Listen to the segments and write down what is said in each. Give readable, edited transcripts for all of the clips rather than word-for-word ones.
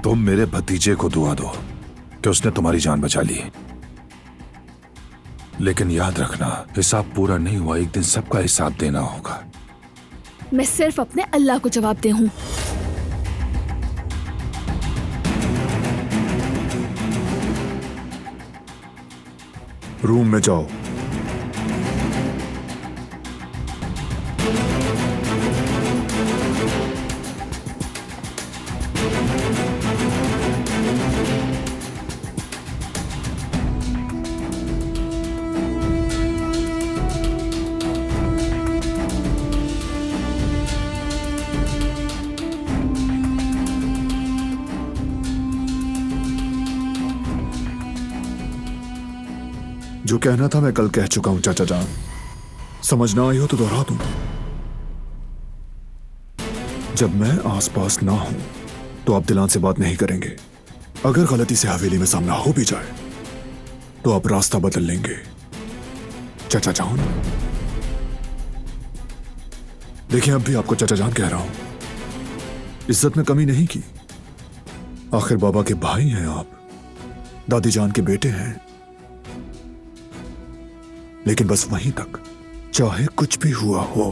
तुम मेरे भतीजे को दुआ दो कि उसने तुम्हारी जान बचा ली, लेकिन याद रखना हिसाब पूरा नहीं हुआ, एक दिन सबका हिसाब देना होगा। मैं सिर्फ अपने अल्लाह को जवाब दे हूँ। रूम में जाओ। जो कहना था मैं कल कह चुका हूं चाचा जान, समझ ना आई हो तो दोहरा दूं। जब मैं आसपास ना हूं तो आप दिलान से बात नहीं करेंगे। अगर गलती से हवेली में सामना हो भी जाए तो आप रास्ता बदल लेंगे चाचा जान। देखिए अब भी आपको चाचा जान कह रहा हूं, इज्जत में कमी नहीं की। आखिर बाबा के भाई हैं आप, दादी जान के बेटे हैं, लेकिन बस वहीं तक। चाहे कुछ भी हुआ हो,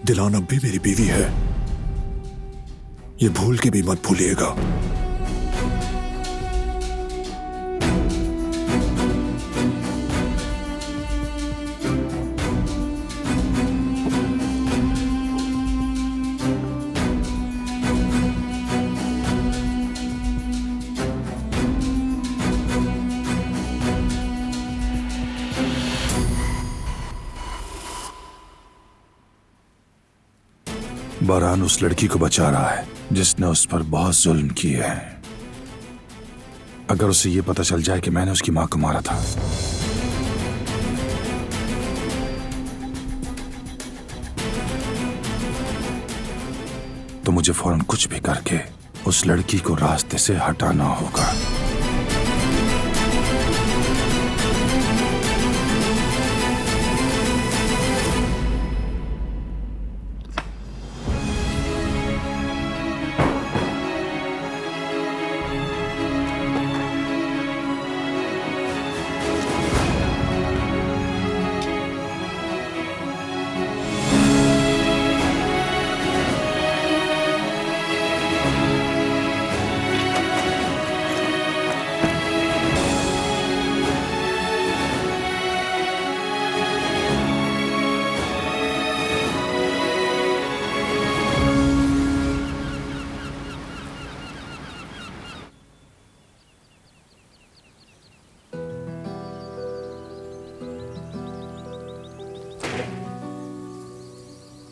दिलान अब भी मेरी बीवी है, ये भूल के भी मत भूलिएगा। बारान उस लड़की को बचा रहा है जिसने उस पर बहुत जुल्म किए हैं। अगर उसे यह पता चल जाए कि मैंने उसकी मां को मारा था, तो मुझे फौरन कुछ भी करके उस लड़की को रास्ते से हटाना होगा।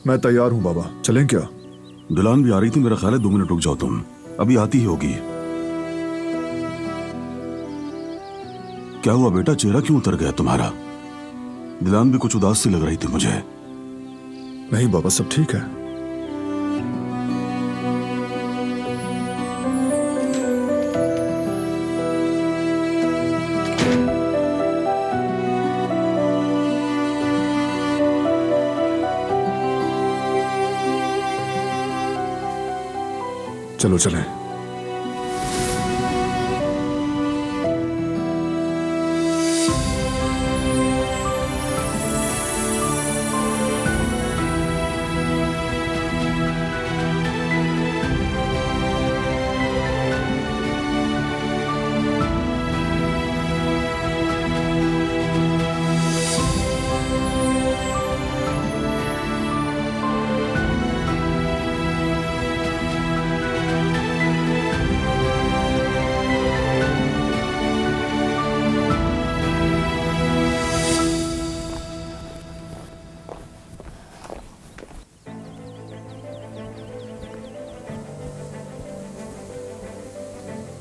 मैं तैयार हूं बाबा, चलें क्या? दिलान भी आ रही थी, मेरा ख्याल है 2 मिनट रुक जाओ तुम, अभी आती ही होगी। क्या हुआ बेटा, चेहरा क्यों उतर गया तुम्हारा? दिलान भी कुछ उदास सी लग रही थी मुझे। नहीं बाबा, सब ठीक है। चलो चलें।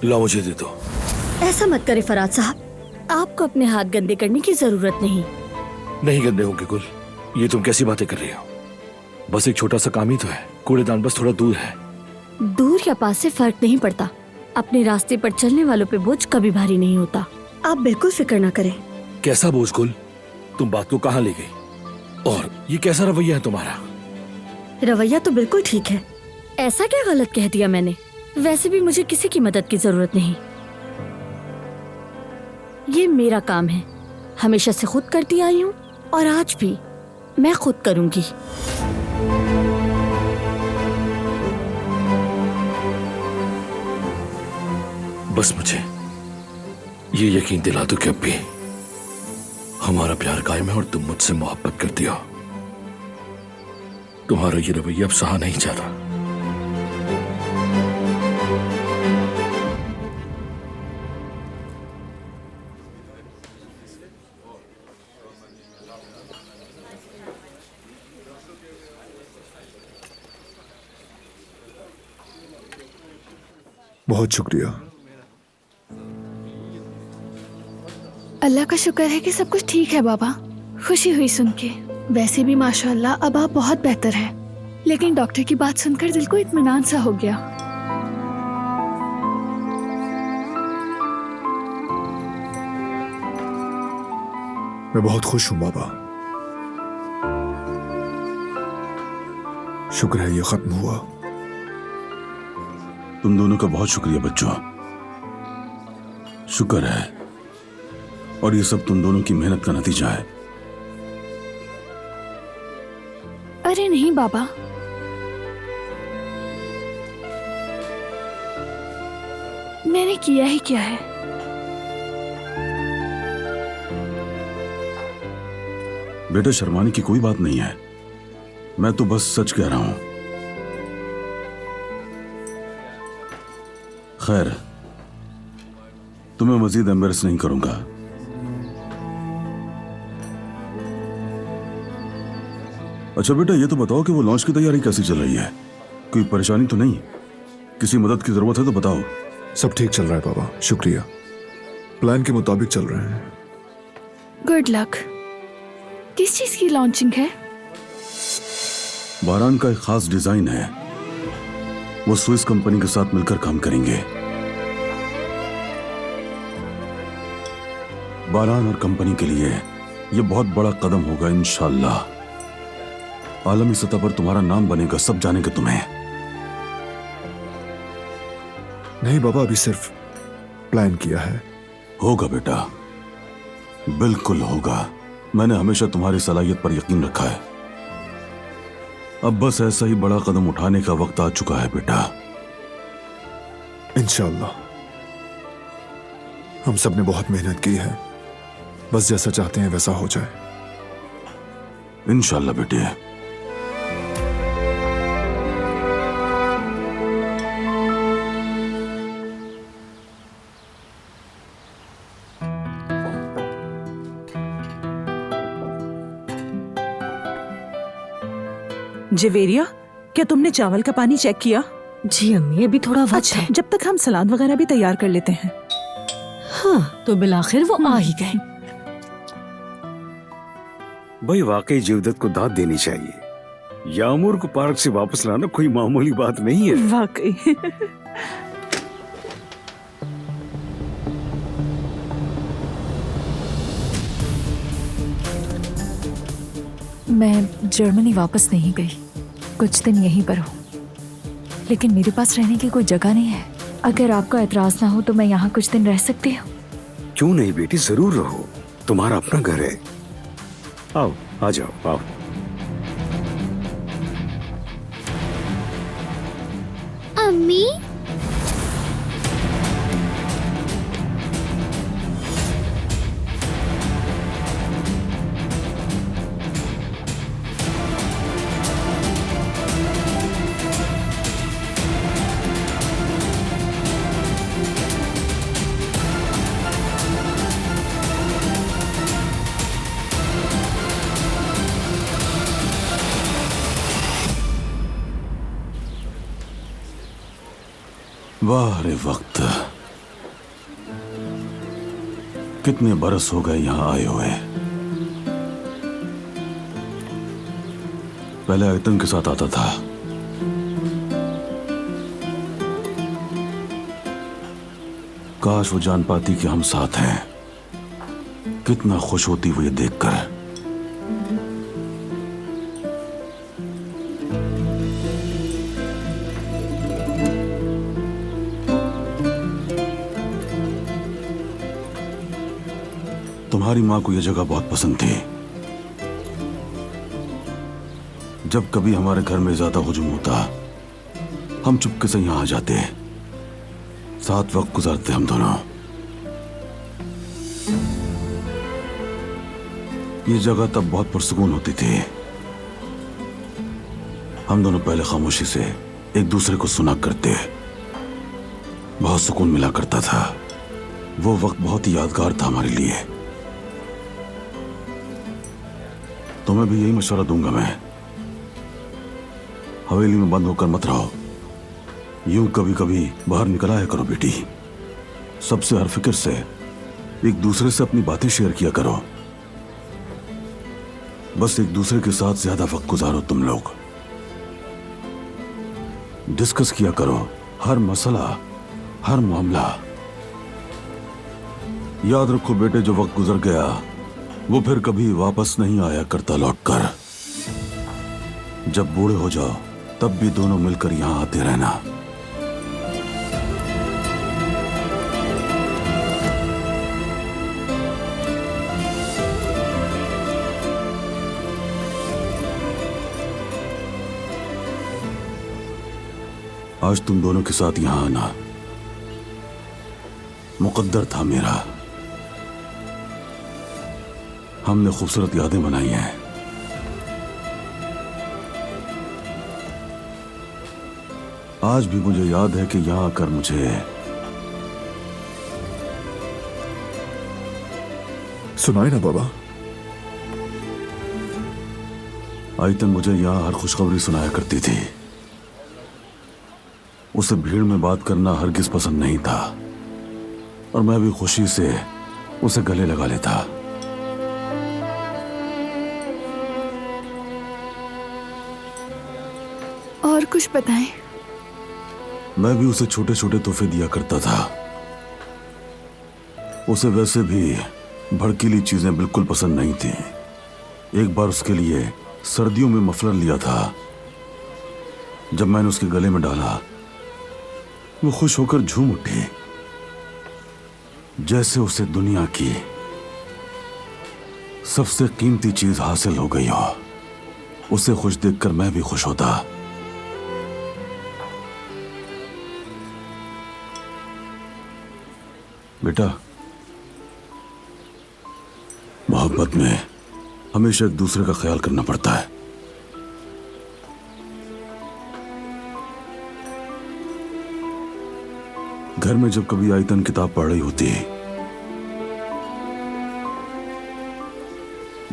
ला मुझे दे दो। ऐसा मत करे फराज साहब, आपको अपने हाथ गंदे करने की जरूरत नहीं। नहीं गंदे होंगे गुल, ये तुम कैसी बातें कर रही हो? बस एक छोटा सा काम ही तो है, कूड़ेदान बस थोड़ा दूर है। दूर या पास से फर्क नहीं पड़ता, अपने रास्ते पर चलने वालों पे बोझ कभी भारी नहीं होता। आप बिल्कुल फिक्र ना करें। कैसा बोझ गुल? तुम बात को कहाँ ले गई? और ये कैसा रवैया है तुम्हारा? रवैया तो बिल्कुल ठीक है। ऐसा क्या गलत कह दिया मैंने? वैसे भी मुझे किसी की मदद की जरूरत नहीं। ये मेरा काम है, हमेशा से खुद करती आई हूँ और आज भी मैं खुद करूंगी। बस मुझे ये यकीन दिला दो कि अब भी हमारा प्यार कायम है और तुम मुझसे मोहब्बत करती हो। तुम्हारा ये रवैया अब सहा नहीं जाता। बहुत शुक्रिया। अल्लाह का शुक्र है कि सब कुछ ठीक है बाबा। खुशी हुई सुन के। वैसे भी माशाल्लाह अब आप बहुत बेहतर है, लेकिन डॉक्टर की बात सुनकर दिल को इत्मीनान सा हो गया। मैं बहुत खुश हूं बाबा। शुक्र है ये खत्म हुआ। तुम दोनों का बहुत शुक्रिया बच्चों, शुक्र है। और ये सब तुम दोनों की मेहनत का नतीजा है। अरे नहीं बाबा, मैंने किया ही क्या है। बेटा शर्माने की कोई बात नहीं है, मैं तो बस सच कह रहा हूं। खैर, तुम्हें मजीद एम्बेरस नहीं करूंगा। अच्छा बेटा, ये तो बताओ कि वो लॉन्च की तैयारी कैसी चल रही है? कोई परेशानी तो नहीं? किसी मदद की जरूरत है तो बताओ। सब ठीक चल रहा है बाबा, शुक्रिया। प्लान के मुताबिक चल रहे हैं। Good luck. किस चीज की लॉन्चिंग है? बारान का एक खास डिजाइन है, वो स्विस कंपनी के साथ मिलकर काम करेंगे। बारान और कंपनी के लिए यह बहुत बड़ा कदम होगा इंशाल्लाह। आलमी सतह पर तुम्हारा नाम बनेगा, सब जानेंगे तुम्हें। नहीं बाबा, अभी सिर्फ प्लान किया है। होगा बेटा, बिल्कुल होगा। मैंने हमेशा तुम्हारी सलाहियत पर यकीन रखा है। अब बस ऐसा ही बड़ा कदम उठाने का वक्त आ चुका है बेटा। इंशाअल्लाह। हम सब ने बहुत मेहनत की है, बस जैसा चाहते हैं वैसा हो जाए। इंशाअल्लाह बेटे। जवेरिया, क्या तुमने चावल का पानी चेक किया? जी अम्मी, अभी थोड़ा वक्त अच्छा, है। जब तक हम सलाद वगैरह भी तैयार कर लेते हैं। हाँ, तो बिलाखिर वो आ ही गए। भाई वाकई जीवदत्त को दाद देनी चाहिए। यामूर को पार्क से वापस लाना कोई मामूली बात नहीं है। वाकई। मैं जर्मनी वापस नहीं गई, कुछ दिन यहीं पर हूँ, लेकिन मेरे पास रहने की कोई जगह नहीं है। अगर आपका एतराज ना हो तो मैं यहाँ कुछ दिन रह सकती हूँ। क्यों नहीं बेटी, जरूर रहो, तुम्हारा अपना घर है। आओ, आ जाओ, आओ। अम्मी, वाह रे वक्त, कितने बरस हो गए यहां आए हुए। पहले आयतन के साथ आता था, काश वो जान पाती कि हम साथ हैं। कितना खुश होती वो ये देखकर। तुम्हारी माँ को यह जगह बहुत पसंद थी। जब कभी हमारे घर में ज्यादा हुजूम होता, हम चुपके से यहां आ जाते, साथ वक्त गुजारते हम दोनों। ये जगह तब बहुत पुरसुकून होती थी। हम दोनों पहले खामोशी से एक दूसरे को सुना करते, बहुत सुकून मिला करता था। वो वक्त बहुत ही यादगार था हमारे लिए। तुम्हें भी यही मशवरा दूंगा मैं, हवेली में बंद होकर मत रहो। यूं कभी कभी बाहर निकल आया करो बेटी। सबसे हर फिक्र से एक दूसरे से अपनी बातें शेयर किया करो। बस एक दूसरे के साथ ज्यादा वक्त गुजारो। तुम लोग डिस्कस किया करो हर मसला, हर मामला। याद रखो बेटे, जो वक्त गुजर गया वो फिर कभी वापस नहीं आया करता लौटकर। जब बूढ़े हो जाओ तब भी दोनों मिलकर यहां आते रहना। आज तुम दोनों के साथ यहां आना मुकद्दर था मेरा। हमने खूबसूरत यादें बनाई हैं। आज भी मुझे याद है कि यहां आकर मुझे सुनाए ना बाबा। आयतन मुझे यहां हर खुशखबरी सुनाया करती थी। उसे भीड़ में बात करना हरगिज पसंद नहीं था और मैं भी खुशी से उसे गले लगा लेता। और कुछ बताएं? मैं भी उसे छोटे छोटे तोहफे दिया करता था। उसे वैसे भी भड़कीली चीजें बिल्कुल पसंद नहीं थी। एक बार उसके लिए सर्दियों में मफलर लिया था। जब मैंने उसके गले में डाला वो खुश होकर झूम उठी, जैसे उसे दुनिया की सबसे कीमती चीज हासिल हो गई हो। उसे खुश देखकर मैं भी खुश होता। बेटा, मोहब्बत में हमेशा एक दूसरे का ख्याल करना पड़ता है। घर में जब कभी आयतन किताब पढ़ रही होती,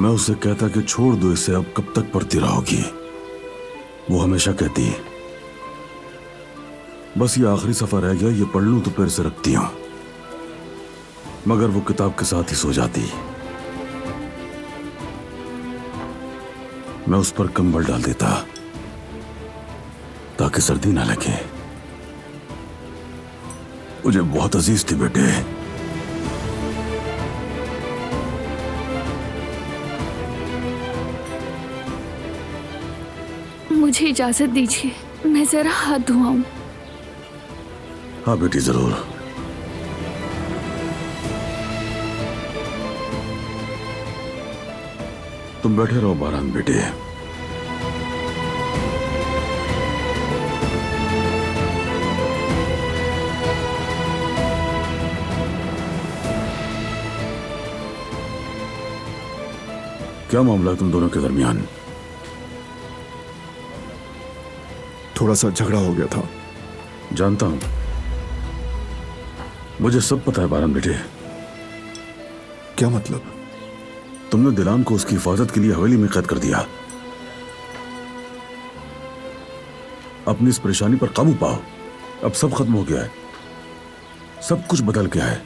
मैं उससे कहता कि छोड़ दो इसे, अब कब तक पढ़ती रहोगी। वो हमेशा कहती, बस ये आखिरी सफा रह गया, ये पढ़ लूं तो फिर से रखती हूं। मगर वो किताब के साथ ही सो जाती। मैं उस पर कंबल डाल देता ताकि सर्दी ना लगे। मुझे बहुत अजीज थी बेटे। मुझे इजाजत दीजिए, मैं जरा हाथ धोआऊं। हाँ बेटी, जरूर। तुम बैठे रहो बारान बेटे। क्या मामला है तुम दोनों के दरमियान? थोड़ा सा झगड़ा हो गया था। जानता हूं, मुझे सब पता है बारान बेटे। क्या मतलब? तुमने दिलान को उसकी हिफाजत के लिए हवेली में कैद कर दिया। अपनी इस परेशानी पर काबू पाओ। अब सब खत्म हो गया है, सब कुछ बदल गया है।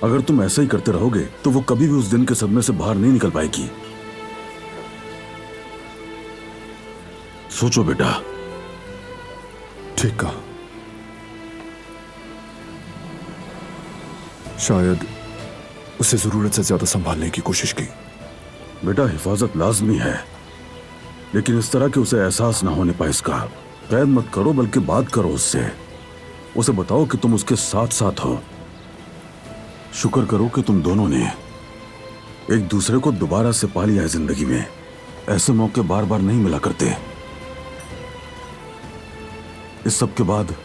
अगर तुम ऐसा ही करते रहोगे तो वो कभी भी उस दिन के सदमे से बाहर नहीं निकल पाएगी। सोचो बेटा। ठीक कहा। शायद उसे जरूरत से ज्यादा संभालने की कोशिश की। बेटा, हिफाजत लाजमी है, लेकिन इस तरह के उसे एहसास ना होने पाए इसका। कैद मत करो, बल्कि बात करो उससे। उसे बताओ कि तुम उसके साथ साथ हो। शुक्र करो कि तुम दोनों ने एक दूसरे को दोबारा से पा लिया है जिंदगी में। ऐसे मौके बार बार नहीं मिला करते। इस सब के बाद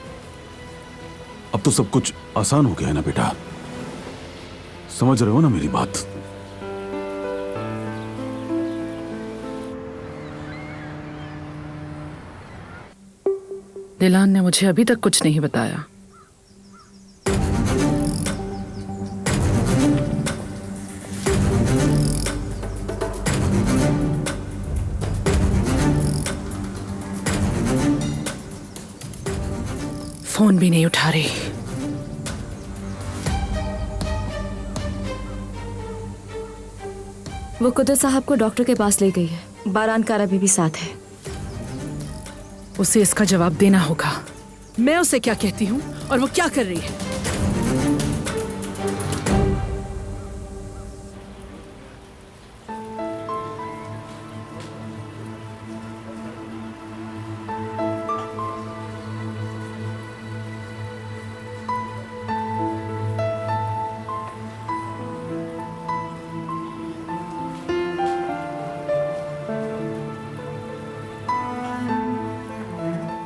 अब तो सब कुछ आसान हो गया है ना बेटा, समझ रहे हो ना मेरी बात? दिलान ने मुझे अभी तक कुछ नहीं बताया। फोन भी नहीं उठा रही। वो कुदरत साहब को डॉक्टर के पास ले गई है। बारान कारा भी साथ है। उसे इसका जवाब देना होगा। मैं उसे क्या कहती हूँ और वो क्या कर रही है।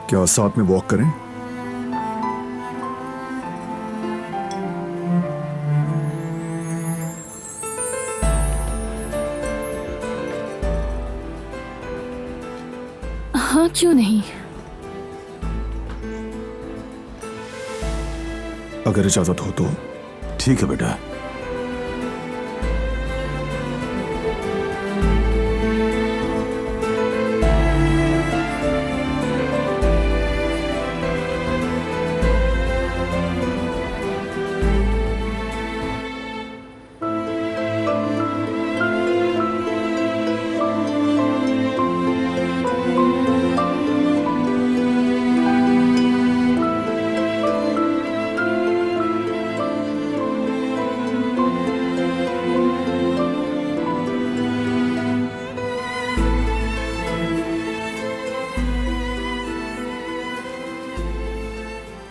क्या साथ में वॉक करें? हाँ, क्यों नहीं। अगर इजाजत हो तो। ठीक है बेटा।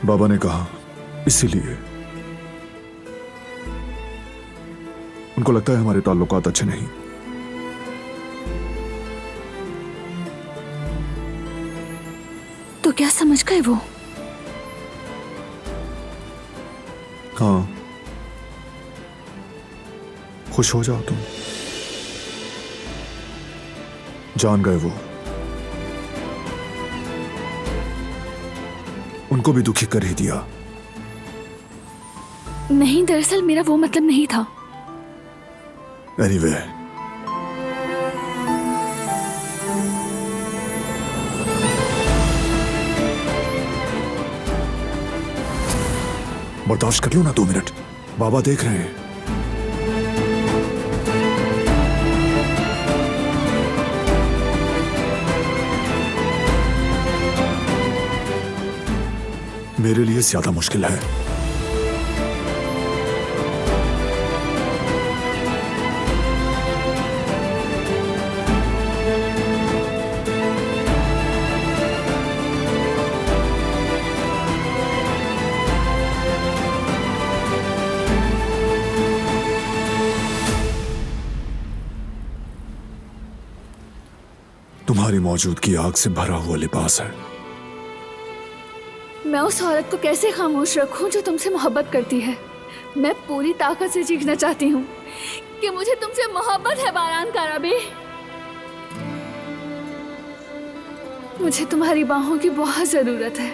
बाबा ने कहा, इसीलिए उनको लगता है हमारे ताल्लुकात अच्छे नहीं। तो क्या समझ गए वो? हाँ, खुश हो जाओ तुम। जान गए वो। उनको भी दुखी कर ही दिया। नहीं, दरअसल मेरा वो मतलब नहीं था। एनीवे, बर्दाश्त कर लो ना 2 मिनट, बाबा देख रहे हैं। मेरे लिए ज्यादा मुश्किल है। तुम्हारी मौजूदगी आग से भरा हुआ लिबास है। मैं उस औरत को कैसे खामोश रखूं जो तुमसे मोहब्बत करती है। मैं पूरी ताकत से चीखना चाहती हूँ कि मुझे तुमसे मोहब्बत है बारान काराबी। मुझे तुम्हारी बाहों की बहुत जरूरत है।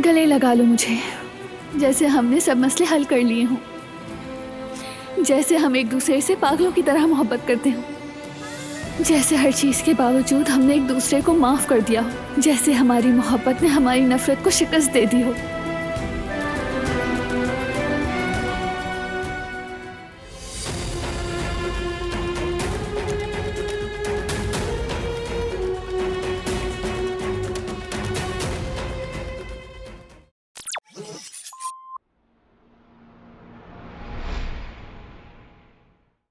गले लगा लो मुझे, जैसे हमने सब मसले हल कर लिए हों, जैसे हम एक दूसरे से पागलों की तरह मोहब्बत करते हों, जैसे हर चीज के बावजूद हमने एक दूसरे को माफ कर दिया हो, जैसे हमारी मोहब्बत ने हमारी नफरत को शिकस्त दे दी हो।